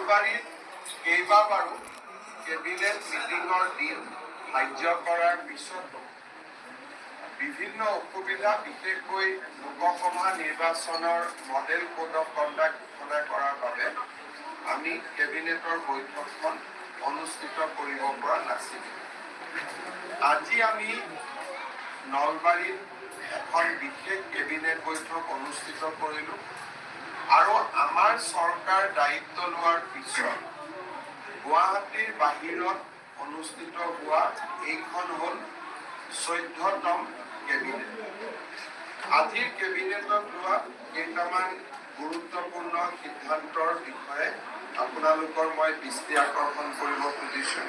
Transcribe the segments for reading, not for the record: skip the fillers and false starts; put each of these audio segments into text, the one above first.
নলবাৰীত কেইবাবাৰো কেবিনেট মিটিঙৰ দিন ধাৰ্য কৰাৰ পিছতো বিভিন্ন অসুবিধা, বিশেষকৈ লোকসভা নিৰ্বাচনৰ মডেল কোড অফ কণ্ডাক্ট ঘোষণা কৰাৰ বাবে আমি কেবিনেটৰ বৈঠকখন অনুষ্ঠিত কৰিব পৰা নাছিলোঁ। আজি আমি নলবাৰীত এখন বিশেষ কেবিনেট বৈঠক অনুষ্ঠিত কৰিলোঁ আৰু আমাৰ চৰকাৰ দায়িত্ব লোৱাৰ পিছত গুৱাহাটীৰ বাহিৰত অনুষ্ঠিত হোৱা এইখন হ'ল 14তম কেবিনেট। আজিৰ কেবিনেটত লোৱা কেইটামান গুৰুত্বপূৰ্ণ সিদ্ধান্তৰ বিষয়ে আপোনালোকৰ মই দৃষ্টি আকৰ্ষণ কৰিব খুজিছোঁ।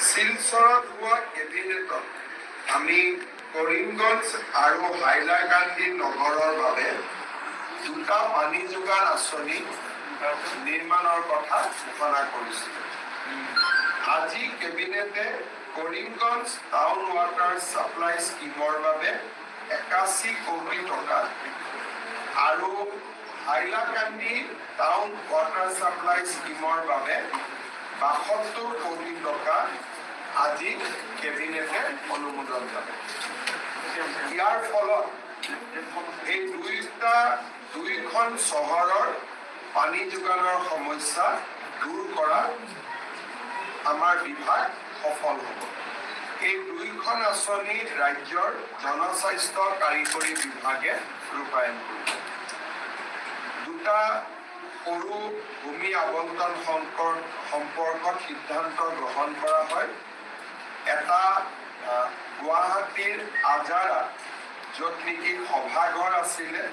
শিলচৰত হোৱা কেবিনেটত আমি কৰিমগঞ্জ আৰু হাইলাকান্দি নগৰৰ বাবে দুটা পানী যোগান আঁচনি নিৰ্মাণৰ কথা ঘোষণা কৰিছিল। আজি কেবিনেটে কৰিমগঞ্জ টাউন ৱাটাৰ ছাপ্লাই স্কিমৰ বাবে 81 কোটি টকা আৰু হাইলাকান্দি টাউন ৱাটাৰ ছাপ্লাই স্কিমৰ বাবে 72 কোটি টকা আজি কেবিনেটে অনুমোদন কৰে। ইয়াৰ ফলত এই দুইখন চহৰৰ পানী যোগানৰ সমস্যা দূৰ কৰা আমাৰ বিভাগ সফল হ'ব। এই দুইখন আঁচনি ৰাজ্যৰ জনস্বাস্থ্য কাৰিকৰী বিভাগে ৰূপায়ণ কৰিব। দুটা সৰু ভূমি আবণ্টন সম্পৰ্কত সিদ্ধান্ত গ্ৰহণ কৰা হয়। এটা গুৱাহাটীৰ আজাৰা, য'ত নেকি সভাঘৰ আছিলে,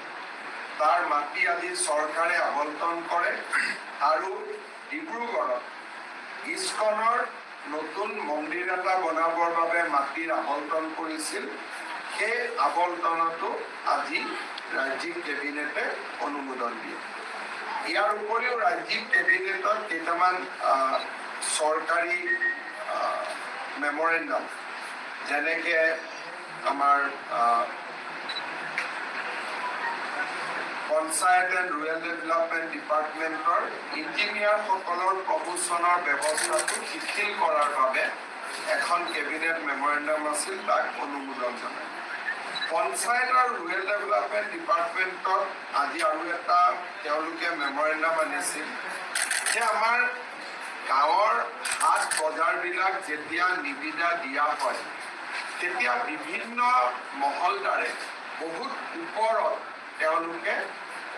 তাৰ মাটি আজি চৰকাৰে আবণ্টন কৰে আৰু ডিব্ৰুগড়ত ইস্কনৰ নতুন মন্দিৰ এটা বনাবৰ বাবে মাটিৰ আবণ্টন কৰিছিল। সেই আবণ্টনতো আজি ৰাজ্যিক কেবিনেটে অনুমোদন দিয়ে। ইয়াৰ উপৰিও ৰাজ্যিক কেবিনেটত কেইটামান চৰকাৰী মেমৰেণ্ডাম, যেনেকৈ আমাৰ পঞ্চায়ত এণ্ড ৰুৰেল ডেভেলপমেণ্ট ডিপাৰ্টমেণ্টৰ ইঞ্জিনিয়াৰসকলৰ প্ৰমোচনৰ ব্যৱস্থাটো শিথিল কৰাৰ বাবে এখন কেবিনেট মেমৰেণ্ডাম আছিল, তাক অনুমোদন জনায়। পঞ্চায়ত আৰু ৰুৰেল ডেভেলপমেণ্ট ডিপাৰ্টমেণ্টত আজি আৰু এটা তেওঁলোকে মেমৰেণ্ডাম আনিছিল যে আমাৰ গাঁৱৰ হাট বজাৰবিলাক যেতিয়া নিবিদা দিয়া হয়, তেতিয়া বিভিন্ন মহলদাৰে বহুত ওপৰত তেওঁলোকে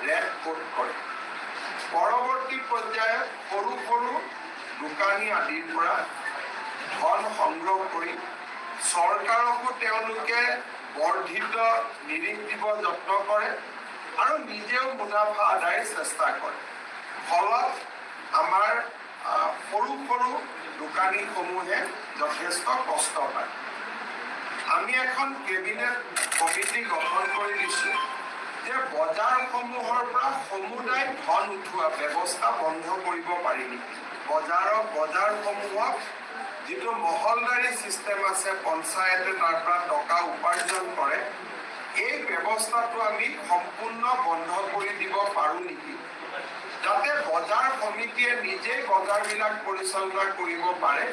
ৰেট কোট কৰে। পৰৱৰ্তী পৰ্যায়ত সৰু সৰু দোকানী আদিৰ পৰা ধন সংগ্ৰহ কৰি চৰকাৰকো তেওঁলোকে বৰ্ধিত নিৰিখ দিব যত্ন কৰে আৰু নিজেও মুনাফা আদায়ৰ চেষ্টা কৰে। ফলত আমাৰ সৰু সৰু দোকানীসমূহে যথেষ্ট কষ্ট পায়। আমি এখন কেবিনেট কমিটি গঠন কৰি দিছোঁ যে বজাৰসমূহৰ পৰা সমুদায় ধন উঠোৱা ব্যৱস্থা বন্ধ কৰিব পাৰি নেকি। বজাৰসমূহত যিটো মহলদাৰী ছিষ্টেম আছে, পঞ্চায়তে তাৰ পৰা টকা উপাৰ্জন কৰে, এই ব্যৱস্থাটো আমি সম্পূৰ্ণ বন্ধ কৰি দিব পাৰোঁ নেকি, যাতে বজাৰ সমিতিয়ে নিজেই বজাৰবিলাক পৰিচালনা কৰিব পাৰে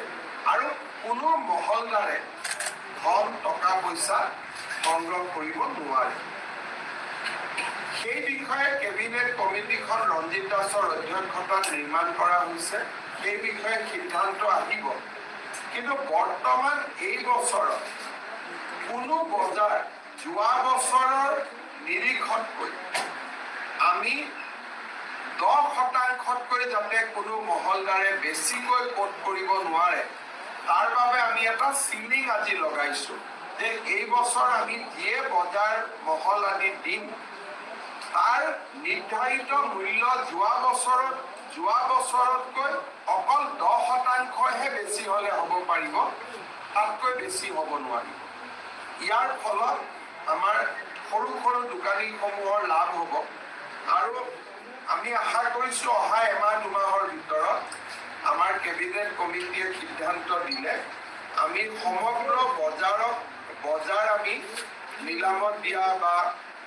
আৰু কোনো মহলদাৰে ধন টকা পইচা সংগ্ৰহ কৰিব নোৱাৰে। সেই বিষয়ে কেবিনেট কমিটিখন ৰঞ্জিত দাসৰ অধ্যক্ষতাত নিৰ্মাণ কৰা হৈছে। সেই বিষয়ে সিদ্ধান্ত আহিব। কিন্তু বৰ্তমান এই বছৰত কোনো বজাৰ যোৱা বছৰৰ নিৰিখতকৈ আমি 10%তকৈ যাতে কোনো মহলদাৰে বেছিকৈ কোট কৰিব নোৱাৰে, তাৰ বাবে আমি এটা চিলিং আজি লগাইছোঁ যে এই বছৰ আমি যিয়ে বজাৰ মহল আদি দিম, তাৰ নিৰ্ধাৰিত মূল্য যোৱা বছৰতকৈ অকল 10%হে বেছি হ'লে হ'ব পাৰিব, তাতকৈ বেছি হ'ব নোৱাৰিব। ইয়াৰ ফলত আমাৰ সৰু সৰু দোকানীসমূহৰ লাভ হ'ব আৰু আমি আশা কৰিছোঁ অহা এমাহ দুমাহৰ ভিতৰত আমাৰ কেবিনেট কমিটিয়ে সিদ্ধান্ত দিলে আমি সমগ্ৰ বজাৰ আমি নিলামত দিয়া বা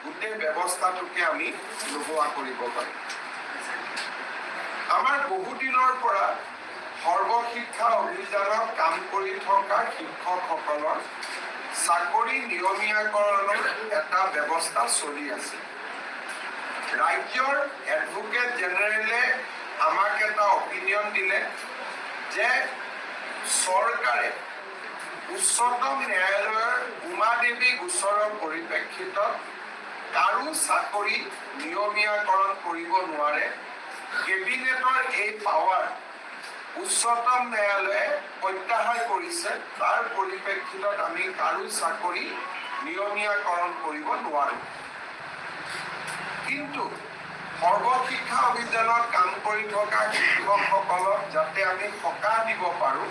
গোটেই ব্যৱস্থাটোকে আমি নোহোৱা কৰিব পাৰিম। আমাৰ বহুদিনৰ পৰা সৰ্বশিক্ষা অভিযানত কাম কৰি থকা শিক্ষকসকলৰ চাকৰি নিয়মীয়াকৰণৰ এটা ব্যৱস্থা চলি আছে। ৰাজ্যৰ এডভোকেট জেনেৰেলে আমাক এটা অপিনিয়ন দিলে যে চৰকাৰে উচ্চতম ন্যায়ালয়ৰ উমাদেৱী গোচৰৰ পৰিপ্ৰেক্ষিতত কাৰো চাকৰি নিয়মীয়াকৰণ কৰিব নোৱাৰে। কেবিনেটৰ এই পাৱাৰ উচ্চতম ন্যায়ালয়ে প্ৰত্যাহাৰ কৰিছে। তাৰ পৰিপ্ৰেক্ষিতত আমি কাৰো চাকৰি নিয়মীয়াকৰণ কৰিব নোৱাৰোঁ। কিন্তু সৰ্বশিক্ষা অভিযানত কাম কৰি থকা শিক্ষকসকলক যাতে আমি সকাহ দিব পাৰোঁ,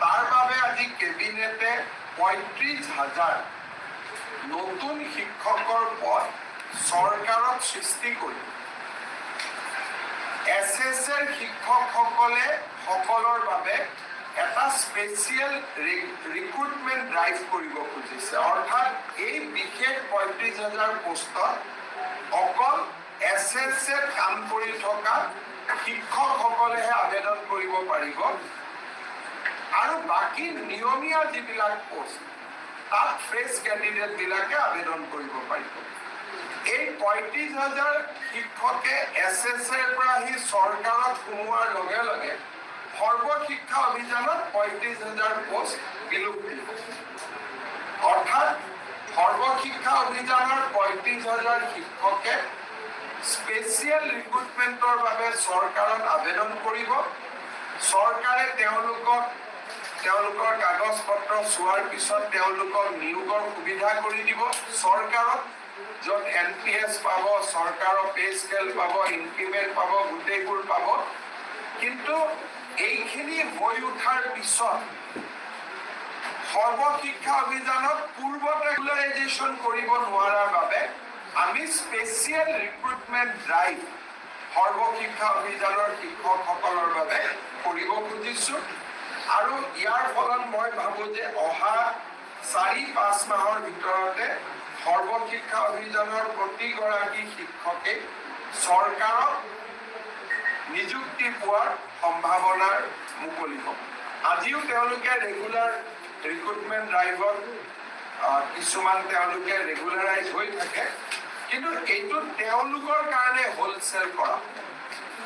তাৰ বাবে আজি কেবিনেটে ৩৫,০০০ নতুন শিক্ষকৰ পদ চৰকাৰত সৃষ্টি কৰি SSৰ শিক্ষকসকলৰ বাবে এটা স্পেচিয়েল ৰিক্ৰুটমেণ্ট ড্ৰাইভ কৰিব খুজিছে। অৰ্থাৎ এই বিশেষ ৩৫,০০০ পোষ্টত অকল SSত কাম কৰি থকা শিক্ষকসকলেহে আবেদন কৰিব পাৰিব আৰু বাকী নিয়মীয়া যিবিলাক পোষ্ট তাত ফ্ৰেছ কেণ্ডিডেটবিলাকে আবেদন কৰিব পাৰিব। এই ৩৫,০০০ শিক্ষকে SSৰ পৰা আহি চৰকাৰত সোমোৱাৰ লগে লগে সৰ্বশিক্ষা অভিযানত ৩৫,০০০ পোষ্ট বিলুপ্তি হ'ব। অৰ্থাৎ সৰ্বশিক্ষা অভিযানৰ ৩৫,০০০ শিক্ষকে স্পেচিয়েল ৰিক্ৰুটমেণ্টৰ বাবে চৰকাৰত আবেদন কৰিব। চৰকাৰে তেওঁলোকৰ কাগজ পত্ৰ চোৱাৰ পিছত তেওঁলোকক নিয়োগৰ সুবিধা কৰি দিব। চৰকাৰত য'ত NPS পাব, চৰকাৰৰ পে স্কেল পাব, ইনক্ৰিমেণ্ট পাব, গোটেইবোৰ পাব। কিন্তু এইখিনি হৈ উঠাৰ পিছত সৰ্বশিক্ষা অভিযানত পূৰ্বতে ৰেগুলাৰাইজেশ্যন কৰিব নোৱাৰাৰ বাবে আমি স্পেচিয়েল ৰিক্ৰুটমেণ্ট ড্ৰাইভ সৰ্বশিক্ষা অভিযানৰ শিক্ষকসকলৰ বাবে কৰিব খুজিছোঁ। আৰু ইয়াৰ ফলত মই ভাবোঁ যে অহা ৪-৫ মাহৰ ভিতৰতে সৰ্বশিক্ষা অভিযানৰ প্ৰতিগৰাকী শিক্ষকে চৰকাৰক নিযুক্তি পোৱাৰ সম্ভাৱনাৰ মুকলি হ'ব। আজিও তেওঁলোকে ৰেগুলাৰ ৰিক্ৰুটমেণ্ট ড্ৰাইভত কিছুমান তেওঁলোকে ৰেগুলাৰাইজ হৈ থাকে, কিন্তু এইটো তেওঁলোকৰ কাৰণে হোলচেল কৰা।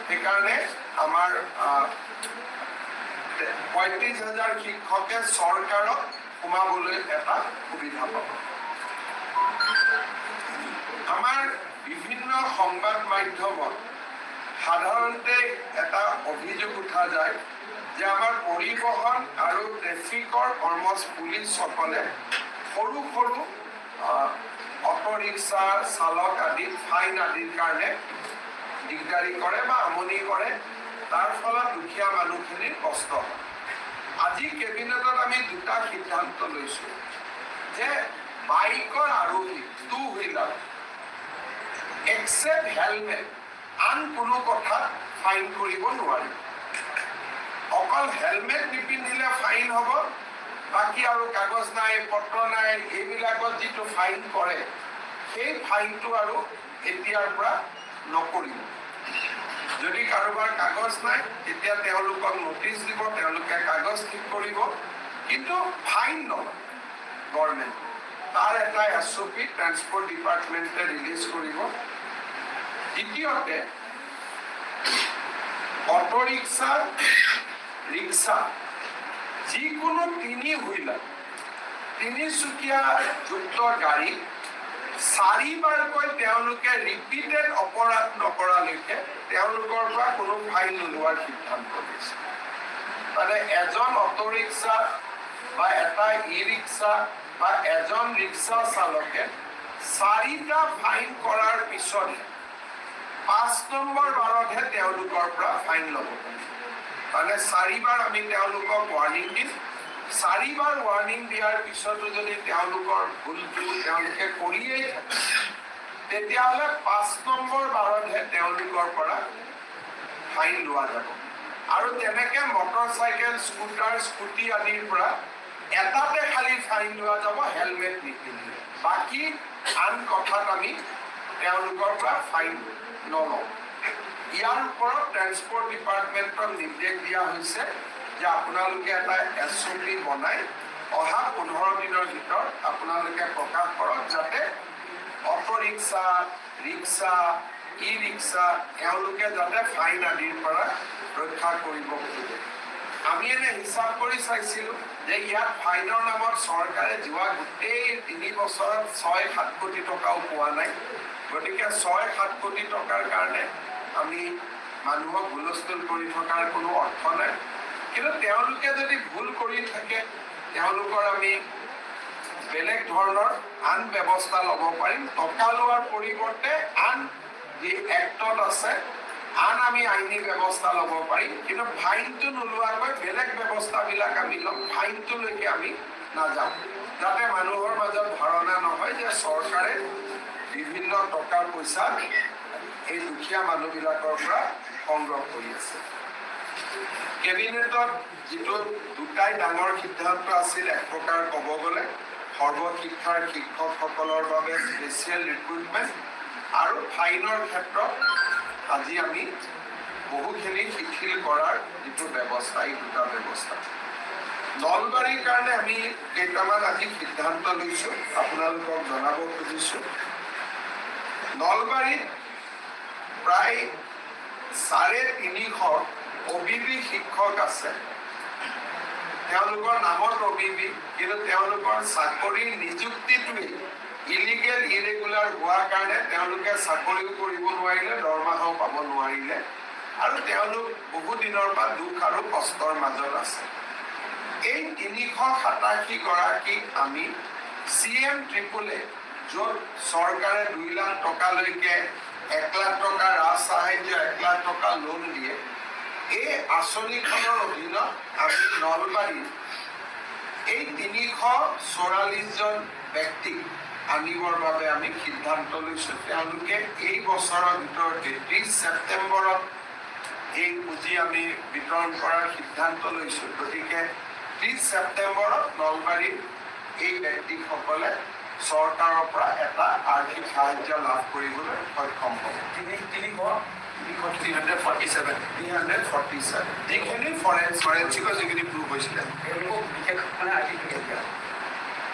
সেইকাৰণে আমাৰ ৩৫,০০০ শিক্ষকে চৰকাৰক সোমাবলৈ এটা সুবিধা পাব। আমাৰ বিভিন্ন সংবাদ মাধ্যমত সাধাৰণতে এটা অভিযোগ উঠা যায় যে আমাৰ পৰিবহণ আৰু ট্ৰেফিকৰ পুলিচসকলে সৰু সৰু অটো ৰিক্সা চালক আদি ফাইন আদিৰ কাৰণে দিগদাৰি কৰে বা আমনি কৰে। তাৰ ফলত দুখীয়া মানুহখিনিৰ কষ্ট হয়। আজি কেবিনেটত আমি দুটা সিদ্ধান্ত লৈছোঁ যে বাইকৰ আৰোহী টু হুইলাৰ এক্সেপ্ট হেলমেট আন কোনো কথাত ফাইন কৰিব নোৱাৰি। অকল হেলমেট নিপিন্ধিলে ফাইন হ'ব, বাকী আৰু কাগজ নাই, পত্ৰ নাই, এইবিলাকত যিটো ফাইন কৰে সেই ফাইনটো আৰু এতিয়াৰ পৰা নকৰিব। যদি কাৰোবাৰ কাগজ নাই তেতিয়া তেওঁলোকক নটিচ দিব, তেওঁলোকে কাগজ ঠিক কৰিব, কিন্তু ফাইন নহয়। গভৰ্ণমেণ্ট তাৰ এটা SOP ট্ৰান্সপৰ্ট ডিপাৰ্টমেণ্টে ৰিলিজ কৰিব। দ্বিতীয়তে অটো ৰিক্সা, ৰিক্সা যিকোনো 3 হুইলাৰ, 3চকীয়া যুক্ত গাড়ী 4বাৰকৈ তেওঁলোকে ৰিপিটেড অপৰাধ নকৰালৈকে তেওঁলোকৰ পৰা কোনো ফাইন নোলোৱাৰ সিদ্ধান্ত লৈছে। মানে এজন অটো ৰিক্সা বা এটা ই-ৰিক্সা বা এজন ৰিক্সা চালকে 4টা ফাইন কৰাৰ পিছত 5 নম্বৰ বাৰতহে তেওঁলোকৰ পৰা ফাইন ল'ব। মানে 4বাৰ আমি তেওঁলোকক ৱাৰ্ণিং দিম। 4বাৰ ৱাৰ্ণিং দিয়াৰ পিছতো যদি তেওঁলোকৰ ভুলটো তেওঁলোকে কৰিয়েই থাকে, তেতিয়াহ'লে 5 নম্বৰ বাৰতহে তেওঁলোকৰ পৰা ফাইন লোৱা যাব। আৰু তেনেকে মটৰচাইকেল, স্কুটাৰ, স্কুটি আদিৰ পৰা এটাতে খালি ফাইন লোৱা যাব, হেলমেট নিপিন্ধিলে। বাকী আন কথাত আমি তেওঁলোকৰ পৰা ফাইন নলওঁ। ইয়াৰ ওপৰত ট্ৰান্সপৰ্ট ডিপাৰ্টমেণ্টক নিৰ্দেশ দিয়া হৈছে যে আপোনালোকে এটা SOP বনাই অহা 15 দিনৰ ভিতৰত আপোনালোকে প্ৰকাশ কৰক যাতে অটো ৰিক্সা ৰিক্সা ই ৰিক্সা এওঁলোকে যাতে ফাইন আদিৰ পৰা ৰক্ষা কৰিব খোজে আমি এনে হিচাপ কৰি চাইছিলোঁ যে ইয়াত ফাইনৰ নামত চৰকাৰে যোৱা গোটেই 3 বছৰত 6-7 কোটি টকাও পোৱা নাই গতিকে 6-7 কোটি টকাৰ কাৰণে আমি মানুহক হুলস্থুল কৰি থকাৰ কোনো অৰ্থ নাই কিন্তু তেওঁলোকে যদি ভুল কৰি থাকে তেওঁলোকৰ আমি বেলেগ ধৰণৰ আন ব্যৱস্থা ল'ব পাৰিম টকা লোৱাৰ পৰিৱৰ্তে আন যি এক্টত আছে আন আমি আইনী ব্যৱস্থা ল'ব পাৰিম কিন্তু ফাইনটো নোলোৱাকৈ বেলেগ ব্যৱস্থাবিলাক আমি ল'ম ফাইনটোলৈকে আমি নাযাওঁ যাতে মানুহৰ মাজত ধাৰণা নহয় যে চৰকাৰে বিভিন্ন টকা পইচা এই দুখীয়া মানুহবিলাকৰ পৰা সংগ্ৰহ কৰি আছে কেবিনেটত যিটো দুটাই ডাঙৰ সিদ্ধান্ত আছিল এক প্ৰকাৰ ক'ব গ'লে সৰ্বশিক্ষাৰ শিক্ষকসকলৰ বাবে স্পেচিয়েল ৰিক্ৰুটমেণ্ট আৰু ফাইনৰ ক্ষেত্ৰত আজি আমি বহুখিনি শিথিল কৰাৰ যিটো ব্যৱস্থা এই দুটা ব্যৱস্থা নলবাৰীৰ কাৰণে আমি কেইটামান আজি সিদ্ধান্ত লৈছোঁ আপোনালোকক জনাব খুজিছোঁ নলবাৰীত প্ৰায় 350 OBB শিক্ষক আছে তেওঁলোকৰ নামত OBB কিন্তু তেওঁলোকৰ চাকৰিৰ নিযুক্তিটোৱেই ইলিগেল ইৰেগুলাৰ হোৱাৰ কাৰণে তেওঁলোকে চাকৰিও কৰিব নোৱাৰিলে দৰমহাও পাব নোৱাৰিলে আৰু তেওঁলোক বহু দিনৰ পৰা দুখ আৰু কষ্টৰ মাজত আছে এই 387 গৰাকীক আমি CM ট্ৰিপলে য'ত চৰকাৰে 2 লাখ টকালৈকে 1 লাখ টকা ৰাজ সাহায্য 1 লাখ টকা লোন দিয়ে এই আঁচনিখনৰ অধীনত আমি নলবাৰীৰ এই 344 জন ব্যক্তিক আনিবৰ বাবে আমি সিদ্ধান্ত লৈছোঁ তেওঁলোকে এই বছৰৰ ভিতৰতে 30 ছেপ্টেম্বৰত এই পুঁজি আমি বিতৰণ কৰাৰ সিদ্ধান্ত লৈছোঁ গতিকে 30 ছেপ্টেম্বৰত নলবাৰীৰ এই ব্যক্তিসকলে চৰকাৰৰ পৰা এটা আৰ্থিক সাহায্য লাভ কৰিবলৈ সক্ষম হ'ব 347 যিখিনি ফৰেন্সিকৰ যিখিনি প্ৰুভ হৈছিলে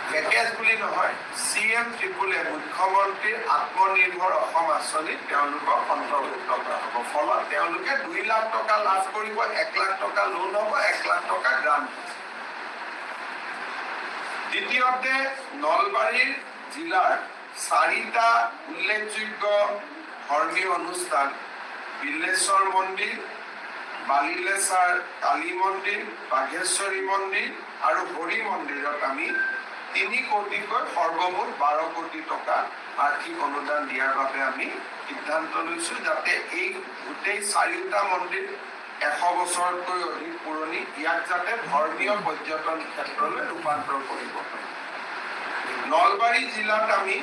পেকেজ বুলি নহয় CM ট্ৰিপলে মুখ্যমন্ত্ৰীৰ আত্মনিৰ্ভৰ অসম আঁচনিত তেওঁলোকক অন্তৰ্ভুক্ত কৰা হ'ব ফলত তেওঁলোকে 2 লাখ টকা লাভ কৰিব 1 লাখ টকা লোন হ'ব 1 লাখ টকা গ্ৰাণ্ট দ্বিতীয়তে নলবাৰীৰ জিলাৰ 4টা উল্লেখযোগ্য ধৰ্মীয় অনুষ্ঠান বিল্লেশ্বৰ মন্দিৰ বালিলেচাৰ কালী মন্দিৰ বাঘেশ্বৰী মন্দিৰ আৰু হৰি মন্দিৰত আমি 3 কোটিকৈ সৰ্বমুঠ 12 কোটি টকা আৰ্থিক অনুদান দিয়াৰ বাবে আমি সিদ্ধান্ত লৈছোঁ যাতে এই গোটেই 4টা মন্দিৰ 100 বছৰতকৈ অধিক পুৰণি ইয়াক যাতে ধৰ্মীয় পৰ্যটন ক্ষেত্ৰলৈ ৰূপান্তৰ কৰিব পাৰি নলবাৰী জিলাত আমি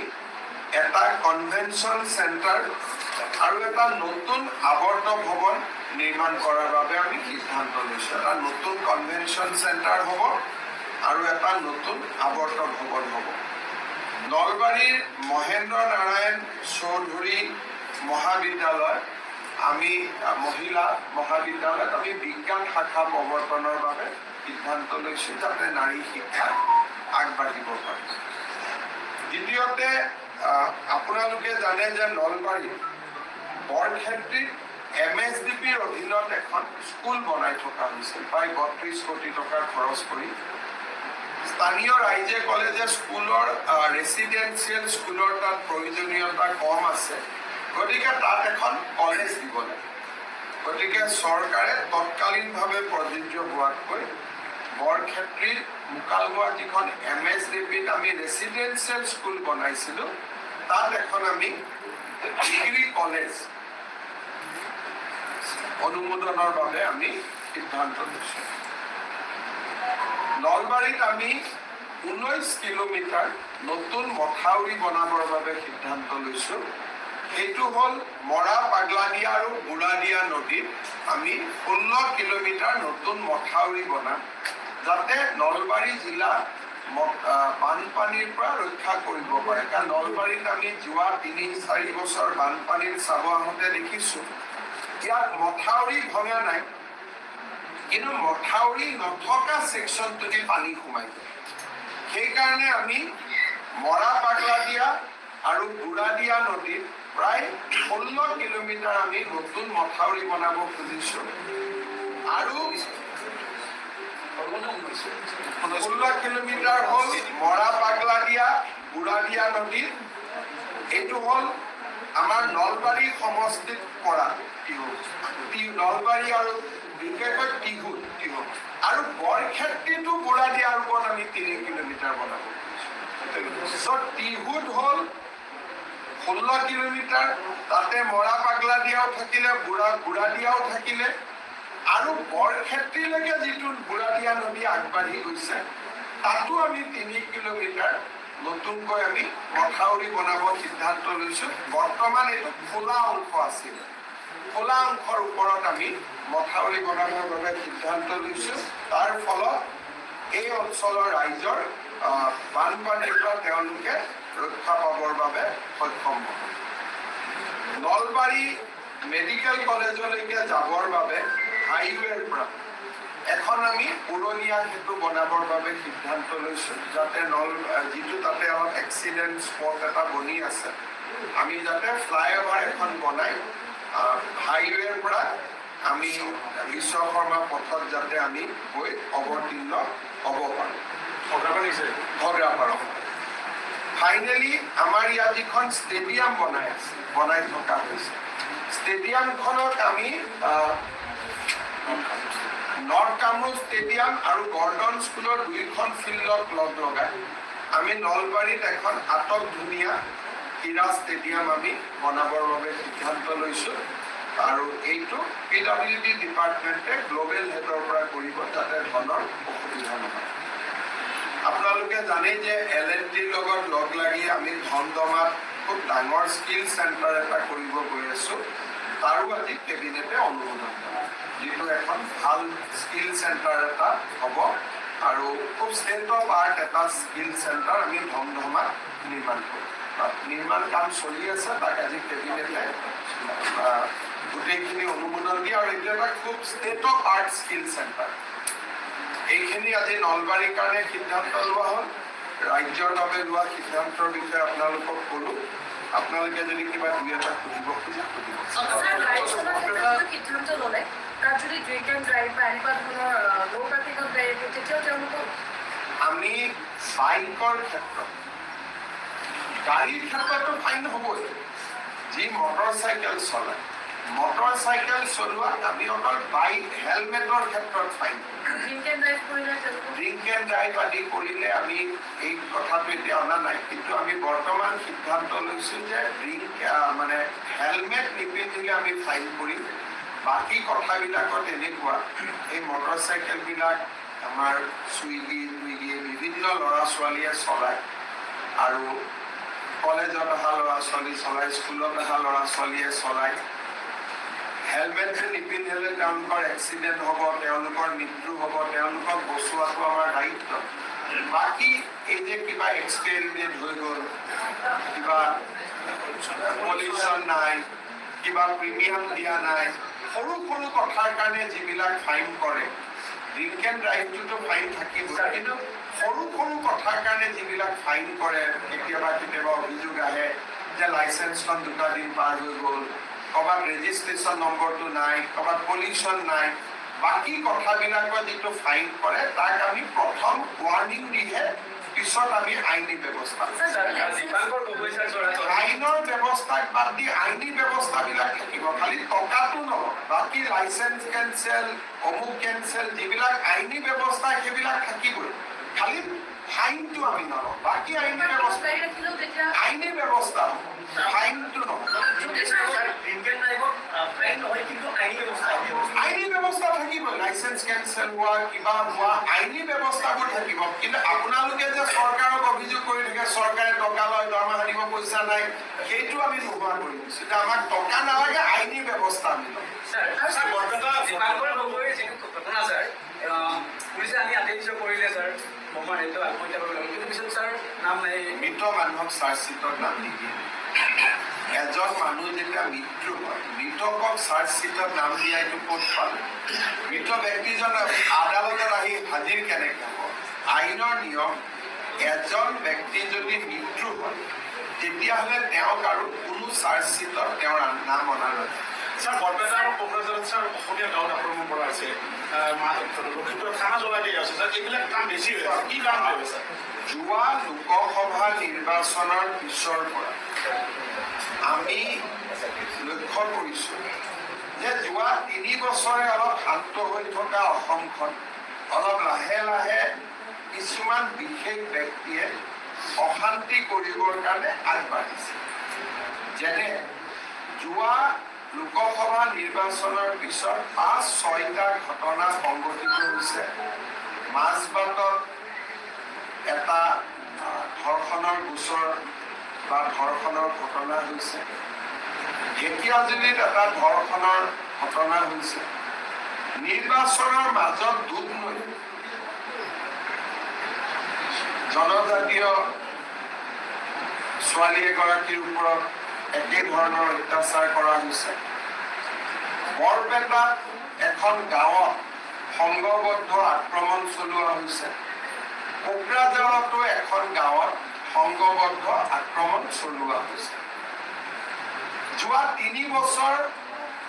এটা কনভেনশ্যন চেণ্টাৰ আৰু এটা নতুন আৱৰ্ত ভৱন নিৰ্মাণ কৰাৰ বাবে আমি সিদ্ধান্ত লৈছোঁ এটা নতুন কনভেনশ্যন চেণ্টাৰ হ'ব আৰু এটা নতুন আৱৰ্ত ভৱন হ'ব নলবাৰীৰ মহেন্দ্ৰ নাৰায়ণ চৌধুৰী মহাবিদ্যালয় আমি মহিলা মহাবিদ্যালয়ত আমি বিজ্ঞান শাখা প্ৰৱৰ্তনৰ বাবে সিদ্ধান্ত লৈছোঁ যাতে নাৰী শিক্ষা আগবাঢ়িব পাৰে দ্বিতীয়তে আপোনালোকে জানে যে নলবাৰীত বৰক্ষেত্ৰীত MSDPৰ অধীনত এখন স্কুল বনাই থকা হৈছিল প্ৰায় 32 কোটি টকা খৰচ কৰি স্থানীয় ৰাইজে ক'লে যে স্কুলৰ ৰেচিডেন্সিয়েল স্কুলৰ তাত প্ৰয়োজনীয়তা কম আছে গতিকে তাত এখন কলেজ দিব লাগে গতিকে চৰকাৰে তৎকালীনভাৱে প্ৰযোজ্য হোৱাতকৈ বৰক্ষেত্ৰীৰ মুকালমুৱা যিখন MSDPত আমি ৰেচিডেন্সিয়েল স্কুল বনাইছিলোঁ তাত এখন আমি ডিগ্ৰী কলেজ অনুমোদনৰ বাবে আমি সিদ্ধান্ত লৈছোঁ নলবাৰীত আমি 19 কিলোমিটাৰ নতুন মথাউৰি বনাবৰ বাবে সিদ্ধান্ত লৈছোঁ সেইটো হ'ল মৰা পাগলাদিয়া আৰু বুঢ়াদিয়া নদীত আমি 16 কিলোমিটাৰ নতুন মথাউৰি বনাম যাতে নলবাৰী জিলা বানপানীৰ পৰা ৰক্ষা কৰিব পাৰে কাৰণ নলবাৰীত আমি যোৱা 3-4 বছৰ বানপানীৰ চাব আহোঁতে দেখিছোঁ ইয়াত মথাউৰি ভঙা নাই, কিন্তু মথাউৰি নথকা ছেকশ্যনটোতে পানী সোমাই যায়। সেইকাৰণে আমি মৰা পাগলাদিয়া আৰু বুঢ়াদিয়া নদীত প্ৰায় 16 কিলোমিটাৰ আমি নতুন মথাউৰি বনাব খুজিছো। আৰু 16 কিলোমিটাৰ হ'ল মৰা পাগলাদিয়া বুঢ়াদিয়া নদীত। এইটো হ'ল আমাৰ নলবাৰী সমষ্টিত পৰা নলবাৰী আৰু বিশেষকৈ টিহু আৰু বৰক্ষেত্ৰীটো বুঢ়াদিয়াৰ ওপৰত আমি 3 কিলোমিটাৰ বনাব খুজিছো। টিহুত হ'ল 16 কিলোমিটাৰ, তাতে মৰা পাগলাদিয়াও থাকিলে বুঢ়াদিয়াও থাকিলে, আৰু বৰক্ষেত্ৰীলৈকে যিটো বুঢ়াদিয়া নদী আগবাঢ়ি গৈছে তাতো আমি 3 কিলোমিটাৰ নতুনকৈ আমি মথাউৰি বনাব সিদ্ধান্ত লৈছো। বৰ্তমান এইটো খোলা অংশ আছিল, খোলা অংশৰ ওপৰত আমি মথাউৰি বনাবৰ বাবে সিদ্ধান্ত লৈছো। তাৰ ফলত এই অঞ্চলৰ ৰাইজৰ বানপানীৰ পৰা তেওঁলোকে ৰক্ষা পাবৰ বাবে সক্ষম হ'ব। নলবাৰী মেডিকেল কলেজলৈকে যাবৰ বাবে হাইৱেৰ পৰা এখন আমি পুৰণীয়া সেতু বনাবৰ বাবে সিদ্ধান্ত লৈছো, যাতে যিটো তাতে অলপ এক্সিডেণ্ট স্পট এটা বনি আছে, আমি যাতে ফ্লাইঅভাৰ এখন বনাই হাইৱেৰ পৰা আমি বিশ্বকৰ্মা পথত যাতে আমি গৈ অৱতীৰ্ণ হ'ব পাৰোঁ। ঘগ্ৰাপাৰা ফাইনেলি আমাৰ ইয়াত যিখন ষ্টেডিয়াম বনাই থকা হৈছে, ষ্টেডিয়ামখনত আমি নৰ্থ কামৰূপ ষ্টেডিয়াম আৰু গৰ্ডন স্কুলৰ 2খন ফিল্ডক লগাই আমি নলবাৰীত এখন আটক ধুনীয়া ক্ৰীড়া ষ্টেডিয়াম আমি বনাবৰ বাবে সিদ্ধান্ত লৈছোঁ। আৰু এইটো PWD ডিপাৰ্টমেণ্টে গ্ল'বেল হেডৰ পৰা কৰিব, যাতে ধনৰ অসুবিধা নহয়। আপোনালোকে জানে যে L&Tৰ লগত লগ লাগি আমি ধমধমাত খুব ডাঙৰ স্কিল চেণ্টাৰ এটা কৰিব গৈ আছোঁ। তাৰো আজি কেবিনেটে অনুমোদন কৰে, যিটো এখন ভাল স্কিল চেণ্টাৰ এটা হ'ব আৰু খুব ষ্টেট অফ আৰ্ট এটা স্কিল চেণ্টাৰ আমি ধমধমাত নিৰ্মাণ কৰিম। নিৰ্মাণ কাম চলি আছে, তাক আজি কেবিনেটে গোটেইখিনি অনুমোদন দিয়ে, আৰু এইটো এটা খুব state of art skill centre. এইখিনি আজি নলবাৰীৰ কাৰণে সিদ্ধান্ত লোৱা হ'ল। ৰাজ্যৰ বাবে লোৱা সিদ্ধান্তৰ বিষয়ে আপোনালোকক ক'লো। আপোনালোকে যদি কিবা 2-এটা সুধিব খোজে সুধিব। আমি বাইকৰ ক্ষেত্ৰত, গাড়ীৰ ক্ষেত্ৰতো ফাইন হ'বই। যি মটৰচাইকেল চলায়, মটৰচাইকেল চলোৱাত আমি অকল বাইক হেলমেটৰ ক্ষেত্ৰত ফাইন, ড্ৰিংক এণ্ড ড্ৰাইভ আদি কৰিলে আমি এই কথাটো এতিয়া অনা নাই। কিন্তু আমি বৰ্তমান সিদ্ধান্ত লৈছোঁ যে হেলমেট নিপিন্ধিলে আমি ফাইন কৰিম। বাকী কথাবিলাকত এনেকুৱা, এই মটৰচাইকেলবিলাক আমাৰ চুইগি বিভিন্ন ল'ৰা ছোৱালীয়ে চলায়, আৰু কলেজত অহা ল'ৰা ছোৱালী চলায়, স্কুলত অহা ল'ৰা ছোৱালীয়ে চলায়। হেলমেট নিপিন্ধিলে তেওঁলোকৰ এক্সিডেণ্ট হ'ব, তেওঁলোকৰ মৃত্যু হ'ব, তেওঁলোকক বচোৱাটো আমাৰ দায়িত্ব। বাকী এই যে কিবা এক্সপেৰিমেণ্ট হৈ গ'ল, কিবা পলিউশ্যন নাই, কিবা প্ৰিমিয়াম দিয়া নাই, সৰু সৰু কথাৰ কাৰণে যিবিলাক ফাইন কৰে, ড্ৰিংক এণ্ড ড্ৰাইভটোতো ফাইন থাকিব, কিন্তু সৰু সৰু কথাৰ কাৰণে যিবিলাক ফাইন কৰে, কেতিয়াবা অভিযোগ আহে যে লাইচেন্সখন 2টা দিন পাৰ হৈ গ'ল, ক'ৰবাত ৰেজিষ্ট্ৰেশ্যন নম্বৰটো নাই, ক'ৰবাত পলিউশ্যন নাই, বাকী কথাবিলাকৰ যিটো ফাইন কৰে তাক আমি প্ৰথম ৱাৰ্ণিং দিহে পিছত আমি আইনী ব্যৱস্থা, আইনৰ ব্যৱস্থাক বাদ দি আইনী ব্যৱস্থাবিলাক থাকিব। খালি টকাটো নহয়, বাকী লাইচেন্স কেঞ্চেল, অমুক কেঞ্চেল, যিবিলাক আইনী ব্যৱস্থা সেইবিলাক থাকিবই। খালি ফাইনটো আমি নলওঁ, বাকী আইনী ব্যৱস্থা ফাইনটো নহয়। আইনী ব্যৱস্থা থাকিব, লাইচেন্স কেঞ্চেল হোৱা, কিবা হোৱা, আইনী ব্যৱস্থাবোৰ থাকিব। কিন্তু আপোনালোকে যে চৰকাৰক অভিযোগ কৰি থাকে চৰকাৰে টকা লয়, দৰমহা দিব, পইচা নাই, সেইটো আমি নোহোৱা কৰি দিছোঁ। এতিয়া আমাক টকা নালাগে, আইনী ব্যৱস্থা আমি লওঁ। পুলিচে আমি আদেশ কৰিলে ছাৰ, বোমা সেইটো আত্মহত্যা কৰিব লাগে, কিন্তু পিছত ছাৰ নাম নাই, মৃত মানুহক চাৰ্জশ্বিটত নাম নিদিয়ে। এজন মানুহ যেতিয়া মৃত্যু হয়, মৃতকক চাৰ্জশ্বিটত নাম দিয়া এইটো ক'ত পালে? মৃত ব্যক্তিজন আদালতত আহি হাজিৰ কেনেকৈ হ'ব? আইনৰ নিয়ম, এজন ব্যক্তি যদি মৃত্যু হয় তেতিয়াহ'লে তেওঁক আৰু কোনো চাৰ্জশ্বিটত তেওঁৰ নাম অনা নাযায়। স্যাৰ বৰপেটা আৰু কোকৰাঝাৰত স্যাৰ অসমীয়া গাঁৱত আক্ৰমণ কৰা আছে, লখিমপুৰত থানা জ্বলাই দিয়া আছে, স্যাৰ এইবিলাক কাম বেছি হৈ আছে, কি কাম হৈ আছে? যোৱা লোকসভা নিৰ্বাচনৰ পিছৰ পৰা আমি লক্ষ্য কৰিছোঁ যে যোৱা 3 বছৰে অলপ শান্ত হৈ থকা অসমখন অলপ লাহে লাহে কিছুমান বিশেষ ব্যক্তিয়ে অশান্তি কৰিবৰ কাৰণে আগবাঢ়িছে। যেনে যোৱা লোকসভা নিৰ্বাচনৰ পিছত 5-6টা ঘটনা সংঘটিত হৈছে। মাজবাটত এটা ধৰ্ষণৰ গোচৰ বা ধৰ্ষণৰ ঘটনা হৈছে, ঢেকীয়াজুলিত এটা ধৰ্ষণৰ ঘটনা হৈছে। নিৰ্বাচনৰ মাজত ডুব লৈ জনজাতীয় ছোৱালী এগৰাকীৰ ওপৰত একেধৰণৰ অত্যাচাৰ কৰা হৈছে। বৰপেটাত এখন গাঁৱত সংঘবদ্ধ আক্ৰমণ চলোৱা হৈছে। কোকৰাঝাৰতো এখন গাঁৱত সংঘবদ্ধ আক্ৰমণ চলোৱা হৈছে। যোৱা 3 বছৰ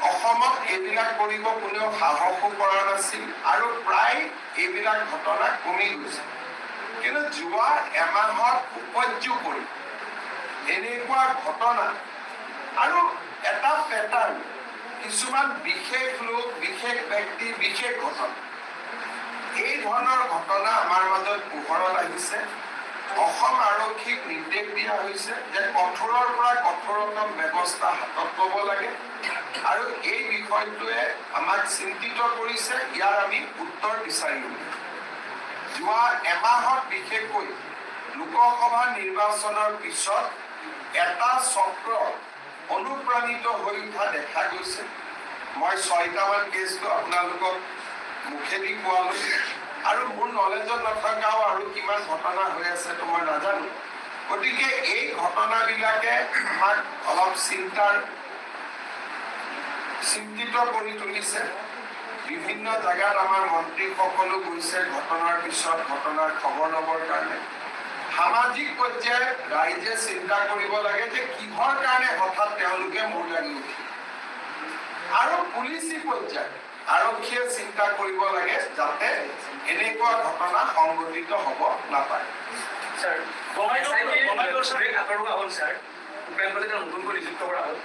অসমত এইবিলাক কৰিব কোনেও সাহসো কৰা নাছিল আৰু প্ৰায় এইবিলাক ঘটনা কমি গৈছে। কিন্তু যোৱা এমাহত উপৰ্যু কৰি এনেকুৱা ঘটনা আৰু এটা পেটাৰ্ণ, কিছুমান বিশেষ লোক, বিশেষ ব্যক্তি, বিশেষ ঘটনা, এই ধৰণৰ ঘটনা আমাৰ মাজত পোহৰত আহিছে। অসম আৰক্ষীক নিৰ্দেশ দিয়া হৈছে যে কঠোৰৰ পৰা কঠোৰতম ব্যৱস্থা হাতত ল'ব লাগে আৰু এই বিষয়টোৱে আমাক চিন্তিত কৰিছে। ইয়াৰ আমি উত্তৰ বিচাৰিম। যোৱা এমাহত বিশেষকৈ লোকসভা নিৰ্বাচনৰ পিছত এটা চক্ৰ অনুপ্ৰাণিত হৈ উঠা দেখা গৈছে। মই 6টামান কেছটো আপোনালোকক মুখেদি কোৱালো আৰু মোৰ নলেজত নথকাও আৰু কিমান ঘটনা হৈ আছে তো মই নাজানো। গতিকে এই ঘটনাবিলাকে আমাক অলপ চিন্তিত কৰি তুলিছে। বিভিন্ন জাগাত আমাৰ মন্ত্ৰীসকলো গৈছে ঘটনাৰ পিছত ঘটনাৰ খবৰ ল'বৰ কাৰণে। সামাজিক পৰ্যায়ত ৰাইজে চিন্তা কৰিব লাগে যে কিহৰ কাৰণে হঠাৎ তেওঁলোকে মূৰ লাগি উঠিল, আৰু পুলিচি পৰ্যায়ত আৰক্ষীয়ে চিন্তা কৰিব লাগে যাতে এনেকুৱা ঘটনা সংঘটিত হ'ব নাপায়। স্যাৰ আঁতৰোৱা হ'ল স্যাৰ, ভূপেন কলিতা নতুনকৈ নিযুক্ত কৰা হ'ল,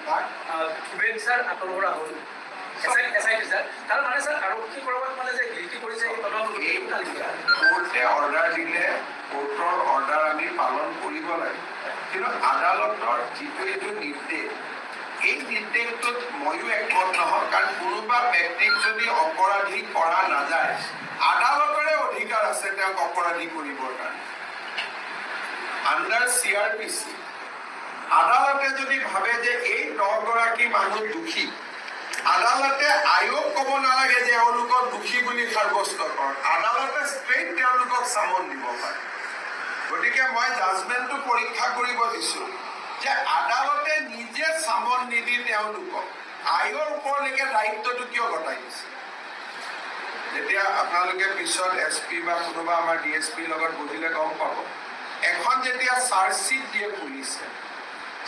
ভূপেন ছাৰ আঁতৰোৱা হ'ল SIT স্যাৰ। তাৰ মানে স্যাৰ আৰক্ষী কৰবাত মানে যে গিল্টি কৰিছে এই তদন্ত কোৰ্টে অৰ্ডাৰ দিলে কোৰ্টৰ অৰ্ডাৰ আমি পালন কৰিব লাগে। কিন্তু আদালতৰ যিটো এইটো নিৰ্দেশ, এই নিৰ্দেশটোত ময়ো একমত নহয়। কাৰণ কোনোবা ব্যক্তিক যদি অপৰাধী কৰা নাযায়, আদালতৰে অধিকাৰ আছে তেওঁক অপৰাধী কৰিবৰ কাৰণে। আণ্ডাৰ CRPC আদালতে যদি ভাবে যে এই 10গৰাকী মানুহ দোষী, আদালতে আয়োগ ক'ব নালাগে যে এওঁলোকক দোষী বুলি সাব্যস্ত কৰক, আদালতে ষ্ট্ৰেইট তেওঁলোকক চামন দিব পাৰে। গতিকে মই জাজমেণ্টটো পৰীক্ষা কৰিব দিছোঁ যে আদালতে নিজে চামন নিদি তেওঁলোকক আয়োগৰ ওপৰলৈকে দায়িত্বটো কিয় গতাই দিছে। যেতিয়া আপোনালোকে পিছত SP বা কোনোবা আমাৰ DSPৰ লগত বহিলে গম পাব, এখন যেতিয়া চাৰ্জশ্বিট দিয়ে পুলিচে,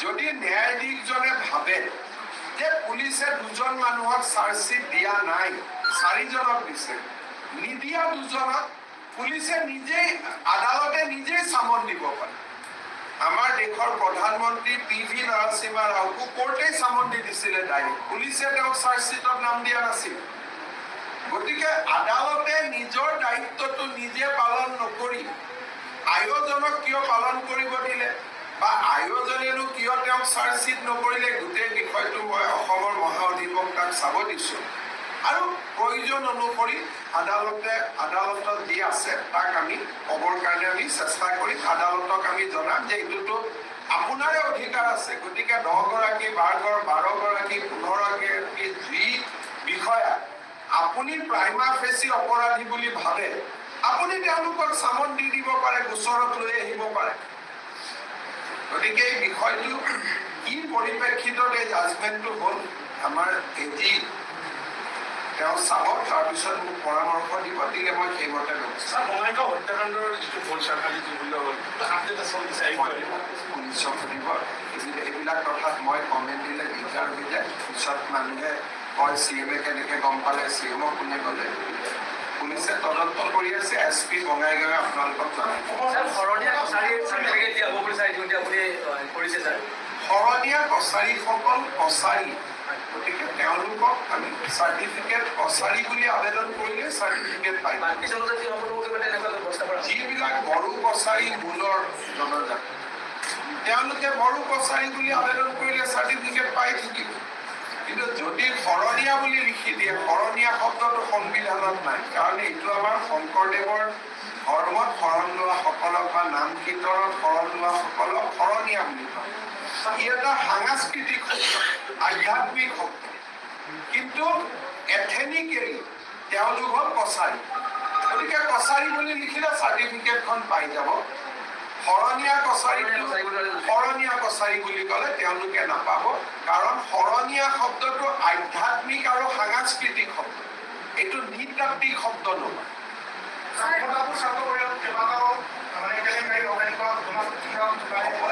যদি ন্যায়াধীশজনে ভাবে যে পুলিচে 2জন মানুহক চাৰ্জশ্বিট দিয়া নাই, 4জনক দিছে, নিদিয়া 2জনক পুলিচে নিজেই আদালতে নিজেই চামন দিব পাৰে। আমাৰ দেশৰ প্ৰধানমন্ত্ৰী PV নৰসিম্হা ৰাওকো কোৰ্টেই চামন দি দিছিলে ডাইৰেক্ট, পুলিচে তেওঁক চাৰ্জশ্বিটত নাম দিয়া নাছিল। গতিকে আদালতে নিজৰ দায়িত্বটো নিজে পালন নকৰি আয়োজনক কিয় পালন কৰিব দিলে বা আয়োজনেনো কিয় তেওঁক চাৰ্জশ্বিট নকৰিলে, গোটেই বিষয়টো মই অসমৰ মহা অধিবক্তাক চাব দিছোঁ। আৰু প্ৰয়োজন অনুসৰি আদালতত যি আছে তাক আমি ক'বৰ কাৰণে আমি চেষ্টা কৰিম। আদালতক আমি জনাম যে এইটোতো আপোনাৰে অধিকাৰ আছে। গতিকে 10গৰাকী 12গৰাকী 15গৰাকী যি বিষয়া আপুনি প্ৰাইমা ফেচি অপৰাধী বুলি ভাবে, আপুনি তেওঁলোকক চামন দি দিব পাৰে, গোচৰত লৈ আহিব পাৰে। গতিকে এই বিষয়টো কি পৰিপ্ৰেক্ষিতত এই জাজমেণ্টটো হ'ল আমাৰ এজি তেওঁ চাব, তাৰপিছত মোক পৰামৰ্শ দিব, দিলে মই সেইমতে ব্যৱস্থা স্যাৰ বঙাইগাঁও হত্যাকাণ্ডৰ যিটো হ'ল স্যাৰ কালি যি মূল্য হ'ল আপডেট আছে পুলিচক সুধিব। এইবিলাক কথাত মই কমেণ্ট দিলে দিগদাৰ হৈ যায়। পিছত মানুহে কয় CM কেনেকৈ গম পালে, CMক কোনে ক'লে। পুলিচে তদন্ত কৰি আছে, SP বঙাইগাঁৱে আপোনালোকক জনাব। স্যাৰ শৰণীয়া কছাৰীৰ চাৰ্টিফিকেট দিয়া হ'ব বুলি স্যাৰ ইতিমধ্যে আপুনি কৰিছে স্যাৰ। শৰণীয়া কছাৰীসকল কছাৰী, গতিকে তেওঁলোকক আমি চাৰ্টিফিকেট কছাৰী বুলি আবেদন কৰিলে চাৰ্টিফিকেট পাই। বাকী জনজাতি সকলোকে মানে এনেকুৱা ব্যৱস্থা কৰা হৈছে। যিবিলাক বড়ো কছাৰী মূলৰ জনজাতি, তেওঁলোকে বড়ো কছাৰী বুলি আবেদন কৰিলে চাৰ্টিফিকেট পাই থাকিব। কিন্তু যদি শৰণীয়া বুলি লিখি দিয়ে, শৰণীয়া শব্দটো সংবিধানত নাই, কাৰণ এইটো আমাৰ শংকৰদেৱৰ ধৰ্মত শৰণ লোৱাসকলক বা নাম কীৰ্তনত শৰণ লোৱাসকলক শৰণীয়া বুলি কয়। ই এটা সাংস্কৃতিক শব্দ, আধ্যাত্মিক শব্দ, কিন্তু এথেনিকেলি তেওঁলোক হ'ল কছাৰী। গতিকে কছাৰী বুলি লিখিলে চাৰ্টিফিকেটখন পাই যাব। শৰণীয়া কছাৰী বুলি ক'লে তেওঁলোকে নাপাব, কাৰণ শৰণীয়া শব্দটো আধ্যাত্মিক আৰু সাংস্কৃতিক শব্দ, এইটো নৃতাত্ত্বিক শব্দ নহয়।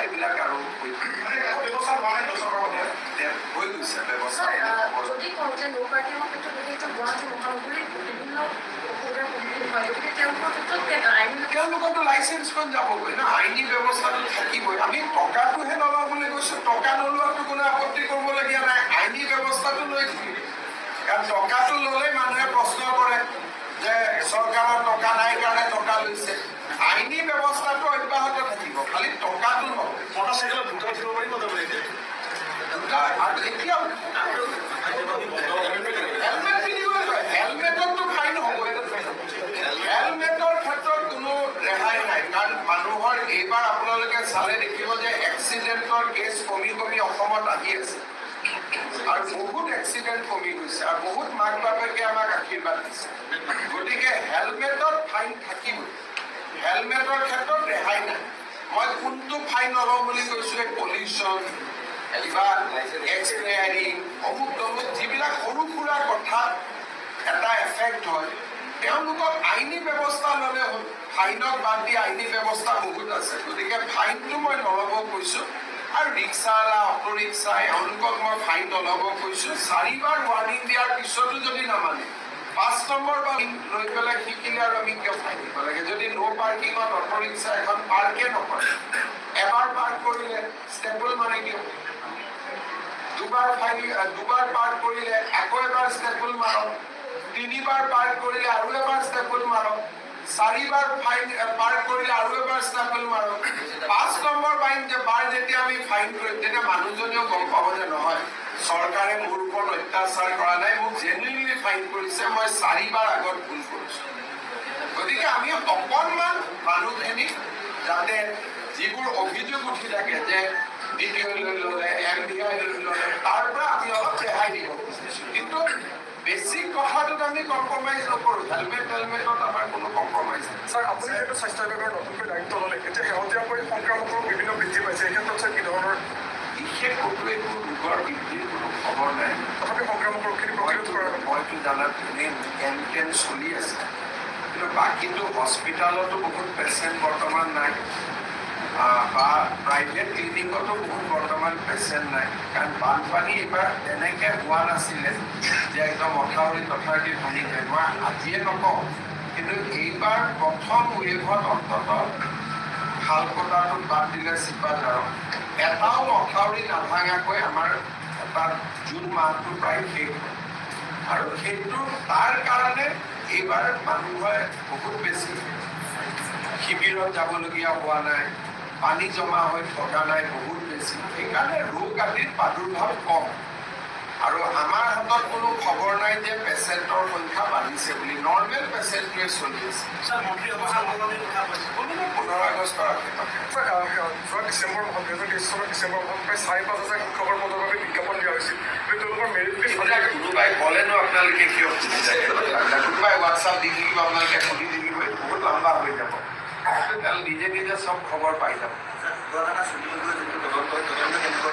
এইবিলাক আৰু হৈ গৈছে ব্যৱস্থা। যদি কওঁ যে নৌ পাৰ্কিঙৰ ক্ষেত্ৰত যদি এইটো গুৱাহাটী মহানগৰীত বিভিন্ন অসুবিধাৰ সন্মুখীন হয়, গতিকে তেওঁলোকৰ ক্ষেত্ৰত তেওঁলোকৰতো লাইচেন্সখন যাবগৈ ন, আইনী ব্যৱস্থাটো থাকিবই। আমি টকাটোহে নলওঁ বুলি কৈছোঁ, টকা নোলোৱাটো কোনো আপত্তি কৰিবলগীয়া নাই, আইনী ব্যৱস্থাটো লৈ থাকিব। কাৰণ টকাটো ল'লে মানুহে প্ৰশ্ন কৰে যে চৰকাৰৰ টকা নাই কাৰণে টকা লৈছে। আইনী ব্যৱস্থাটো অব্যাহত থাকিব, খালি টকাটো নলয়। মটৰচাইকেলত দুটা উঠিব পাৰিব তাৰমানে এতিয়া হেলমেট পিন্ধিবই লাগে, হেলমেটতো ফাইন হ'বই। হেলমেটৰ ক্ষেত্ৰত কোনো ৰেহাই নাই, কাৰণ মানুহৰ এইবাৰ আপোনালোকে চালে দেখিব যে এক্সিডেণ্টৰ কেছ কমি কমি অসমত আহি আছে, আৰু বহুত এক্সিডেণ্ট কমি গৈছে, আৰু বহুত মাক বাপেকে আমাক আশীৰ্বাদ দিছে। গতিকে হেলমেটত ফাইন থাকিবই, হেলমেটৰ ক্ষেত্ৰত ৰেহাই নাই। মই কোনটো ফাইন নলওঁ বুলি কৈছোঁ, এই পলিউশ্যন, কিবা এক্সপায়াৰিং, অমুক তমুক যিবিলাক সৰু সুৰা কথাত এটা এফেক্ট হয়, তেওঁলোকক আইনী ব্যৱস্থা ল'লে হ'ল। ফাইনক বাদ দি আইনী ব্যৱস্থা বহুত আছে, গতিকে ফাইনটো মই নল'ব কৈছোঁ। আৰু ৰিক্সাৱালা, অটো ৰিক্সা, এওঁলোকক মই ফাইন নল'ব কৈছোঁ। 4বাৰ ৱাৰ্ণিং দিয়াৰ পিছতো যদি নামানে, 5 নম্বৰ বা লৈ পেলাই শিকিলে আৰু আমি কিয় ফাইন দিব লাগে? যদি ন' পাৰ্কিঙত অটো ৰিক্সা এখন পাৰ্কে নকৰে, এবাৰ পাৰ্ক কৰিলে ষ্টেপল মাৰি দিয়ক, দুবাৰ পাৰ্ক কৰিলে আকৌ এবাৰ ষ্টেপল মাৰক, 3বাৰ পাৰ্ক কৰিলে আৰু এবাৰ ষ্টেপল মাৰক, 4বাৰ পাৰ্ক কৰিলে আৰু এবাৰ ষ্টেপল মাৰক। 5 নম্বৰ বাৰ যেতিয়া আমি ফাইন কৰিম, তেতিয়া মানুহজনেও গম পাব যে নহয়, চৰকাৰে মোৰ ওপৰত অত্যাচাৰ কৰা নাই, মোক জেনুইনলি ফাইন কৰিছে, মই 4বাৰ আগত ভুল কৰিছোঁ। গতিকে আমি অকণমান মানুহখিনিক যাতে যিবোৰ অভিযোগ উঠি থাকে যে DTO লৈ ল'লে, MDI লৈ ল'লে, তাৰ পৰা আমি অলপ ৰেহাই দিব খুজিছোঁ। কিন্তু বেছিক কথাটোত আমি কম্প্ৰমাইজ নকৰোঁ। হেলমেটত আমাৰ কোনো কম্প্ৰমাইজ নাই। স্যাৰ, আপুনি যিহেতু স্বাস্থ্য বিভাগৰ নতুনকৈ দায়িত্ব ল'লে, এতিয়া শেহতীয়াকৈ সংক্ৰামকৰ বিভিন্ন বৃদ্ধি পাইছে, এই ক্ষেত্ৰত স্যাৰ কি ধৰণৰ বিশেষ ক'তো একো ৰোগৰ বৃদ্ধিৰ কোনো খবৰ নাই। তথাপি সংক্ৰামক ৰোগখিনি প্ৰতিৰোধ কৰাৰ মইতো জানাত এনেই কেম্পেইন চলি আছে, কিন্তু বাকীটো হস্পিটেলতো বহুত পেচেণ্ট বৰ্তমান নাই, বা প্ৰাইভেট ক্লিনিকতো বহুত বৰ্তমান পেচেণ্ট নাই, কাৰণ বানপানী এইবাৰ তেনেকৈ হোৱা নাছিলে যে একদম মথাউৰি ভাঙি যায়। মই আজিয়ে নকওঁ, কিন্তু এইবাৰ প্ৰথম ৱেভত অন্ততঃ শালকটাটোত বাদ দিলে চিপাঝাৰক এটাও মথাউৰি নাভাঙাকৈ আমাৰ এটা জুন মাহটো প্ৰায় শেষ হয়। আৰু সেইটো তাৰ কাৰণে এইবাৰ মানুহে বহুত বেছি শিবিৰত যাবলগীয়া হোৱা নাই, পানী জমা হৈ থকা নাই বহুত বেছি, সেইকাৰণে ৰোগ আদিৰ প্ৰাদুৰ্ভাৱ কম। আৰু আমাৰ হাতত কোনো খবৰ নাই যে পেচেণ্টৰ সংখ্যা বাঢ়িছে বুলি, নৰ্মেল পেচেণ্টটোৱে চলি আছে। স্যাৰ মন্ত্ৰী অৱসান সলনিৰ কথা কৈছে, 15 আগষ্টৰ আশে-পাশে। যোৱা ডিচেম্বৰ মাহত 2023 চনৰ ডিচেম্বৰ মাহত প্ৰায় 4-5 হাজাৰ শিক্ষকৰ পদৰ বাবে বিজ্ঞাপন দিয়া হৈছিল, কিন্তু তেওঁলোকৰ মেৰিট লিষ্ট কোনোবাই ক'লেনো আপোনালোকে কিয় সুধি যায়? কোনোবাই হোৱাটছআপ দি থাকিব, আপোনালোকে সুধি থাকিব, বহুত লম্বা হৈ যাব। নিজে নিজে চব খবৰ পাই যাব।